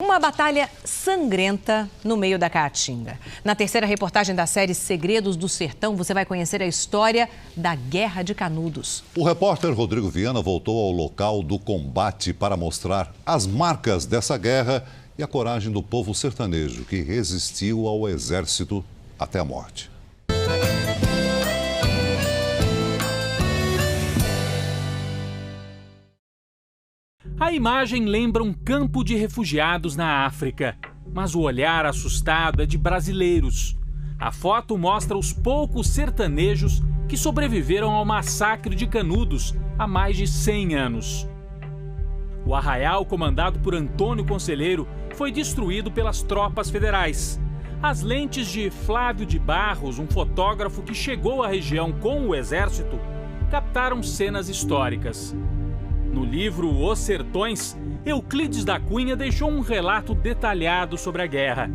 Uma batalha sangrenta no meio da Caatinga. Na terceira reportagem da série Segredos do Sertão, você vai conhecer a história da Guerra de Canudos. O repórter Rodrigo Viana voltou ao local do combate para mostrar as marcas dessa guerra e a coragem do povo sertanejo que resistiu ao exército até a morte. A imagem lembra um campo de refugiados na África, mas o olhar assustado é de brasileiros. A foto mostra os poucos sertanejos que sobreviveram ao massacre de Canudos há mais de 100 anos. O arraial, comandado por Antônio Conselheiro, foi destruído pelas tropas federais. As lentes de Flávio de Barros, um fotógrafo que chegou à região com o exército, captaram cenas históricas. No livro Os Sertões, Euclides da Cunha deixou um relato detalhado sobre a guerra.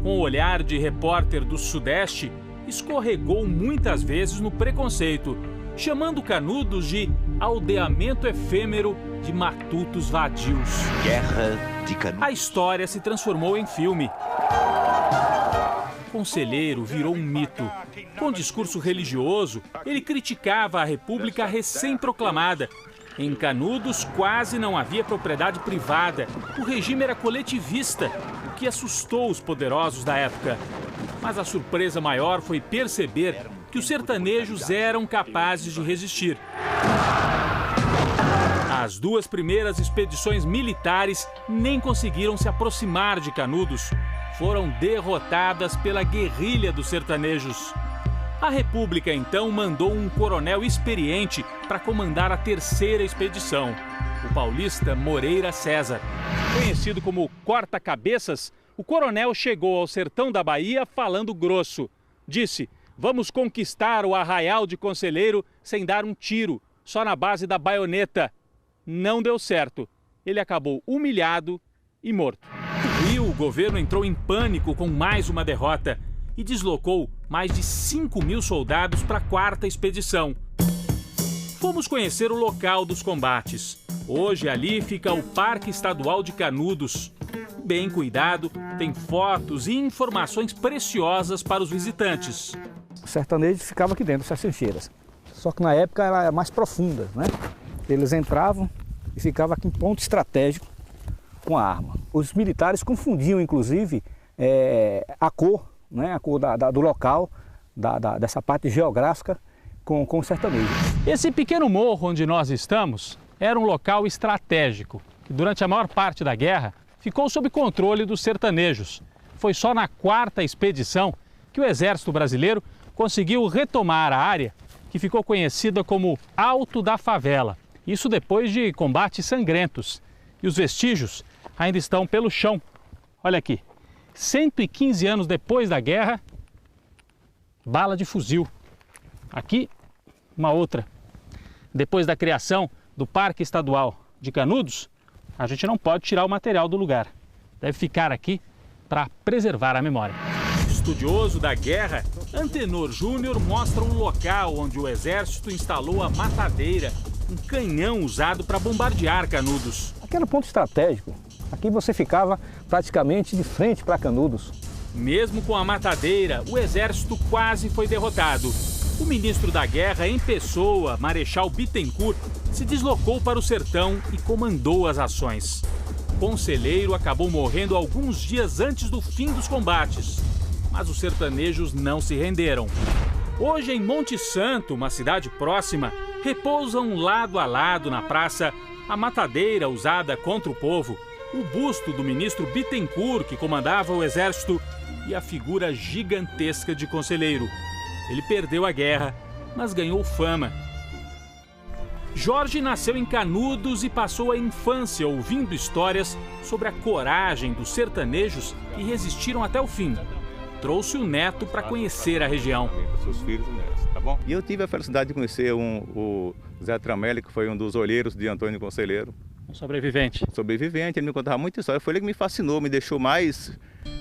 Com o olhar de repórter do Sudeste, escorregou muitas vezes no preconceito, chamando Canudos de aldeamento efêmero de matutos vadios. Guerra de Canudos. A história se transformou em filme. Conselheiro virou um mito. Com discurso religioso, ele criticava a República recém-proclamada. Em Canudos quase não havia propriedade privada. O regime era coletivista, o que assustou os poderosos da época. Mas a surpresa maior foi perceber que os sertanejos eram capazes de resistir. As duas primeiras expedições militares nem conseguiram se aproximar de Canudos. Foram derrotadas pela guerrilha dos sertanejos. A República, então, mandou um coronel experiente para comandar a terceira expedição, o paulista Moreira César. Conhecido como Corta-Cabeças, o coronel chegou ao sertão da Bahia falando grosso. Disse: "Vamos conquistar o arraial de Conselheiro sem dar um tiro, só na base da baioneta." Não deu certo. Ele acabou humilhado e morto. No Rio, o governo entrou em pânico com mais uma derrota e deslocou mais de 5.000 soldados para a quarta expedição. Fomos conhecer o local dos combates. Hoje ali fica o Parque Estadual de Canudos. Bem cuidado, tem fotos e informações preciosas para os visitantes. O sertanejo ficava aqui dentro, das trincheiras. Só que na época era mais profunda, né? Eles entravam e ficavam aqui em ponto estratégico com a arma. Os militares confundiam, inclusive, a cor, né, a cor do local, dessa parte geográfica com o sertanejo. Esse pequeno morro onde nós estamos era um local estratégico, que durante a maior parte da guerra ficou sob controle dos sertanejos. Foi só na quarta expedição que o Exército Brasileiro conseguiu retomar a área que ficou conhecida como Alto da Favela. Isso depois de combates sangrentos. E os vestígios ainda estão pelo chão. Olha aqui. 115 anos depois da guerra, bala de fuzil. Aqui, uma outra. Depois da criação do Parque Estadual de Canudos, a gente não pode tirar o material do lugar. Deve ficar aqui para preservar a memória. Estudioso da guerra, Antenor Júnior mostra um local onde o exército instalou a matadeira, um canhão usado para bombardear Canudos. Aqui era um ponto estratégico. Aqui você ficava praticamente de frente para Canudos. Mesmo com a matadeira, o exército quase foi derrotado. O ministro da Guerra em pessoa, Marechal Bittencourt, se deslocou para o sertão e comandou as ações. Conselheiro acabou morrendo alguns dias antes do fim dos combates. Mas os sertanejos não se renderam. Hoje, em Monte Santo, uma cidade próxima, repousam lado a lado na praça a matadeira usada contra o povo, o busto do ministro Bittencourt, que comandava o exército, e a figura gigantesca de Conselheiro. Ele perdeu a guerra, mas ganhou fama. Jorge nasceu em Canudos e passou a infância ouvindo histórias sobre a coragem dos sertanejos que resistiram até o fim. Trouxe o neto para conhecer a região. Seus filhos e netos, tá bom? E eu tive a felicidade de conhecer o Zé Tramelli, que foi um dos olheiros de Antônio Conselheiro. Um sobrevivente. Sobrevivente, ele me contava muita história. Foi ele que me fascinou, me deixou mais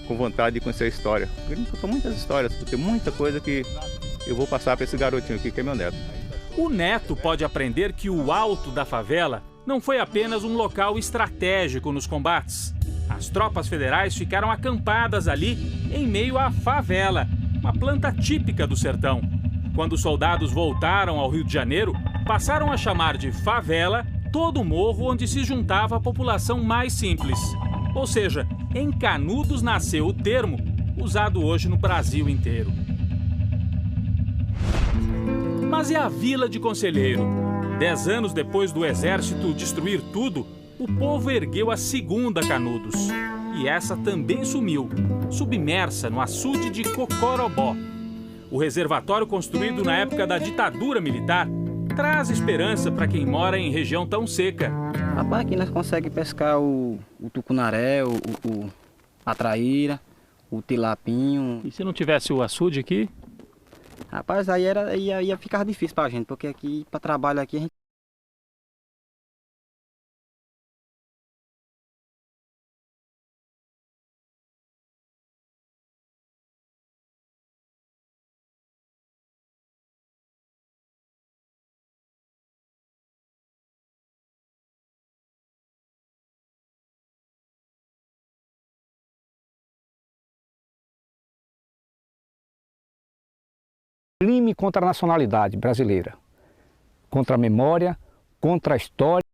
com vontade de conhecer a história. Ele me contou muitas histórias, tem muita coisa que eu vou passar para esse garotinho aqui, que é meu neto. O neto pode aprender que o Alto da Favela não foi apenas um local estratégico nos combates. As tropas federais ficaram acampadas ali em meio à favela, uma planta típica do sertão. Quando os soldados voltaram ao Rio de Janeiro, passaram a chamar de favela todo o morro onde se juntava a população mais simples. Ou seja, em Canudos nasceu o termo, usado hoje no Brasil inteiro. Mas e a Vila de Conselheiro? 10 anos depois do exército destruir tudo, o povo ergueu a segunda Canudos. E essa também sumiu, submersa no açude de Cocorobó. O reservatório, construído na época da ditadura militar, traz esperança para quem mora em região tão seca. Rapaz, aqui nós conseguimos pescar o tucunaré, a traíra, o tilapinho. E se não tivesse o açude aqui? Rapaz, aí ia ficar difícil pra gente, porque aqui, para trabalho aqui, a gente... Crime contra a nacionalidade brasileira, contra a memória, contra a história.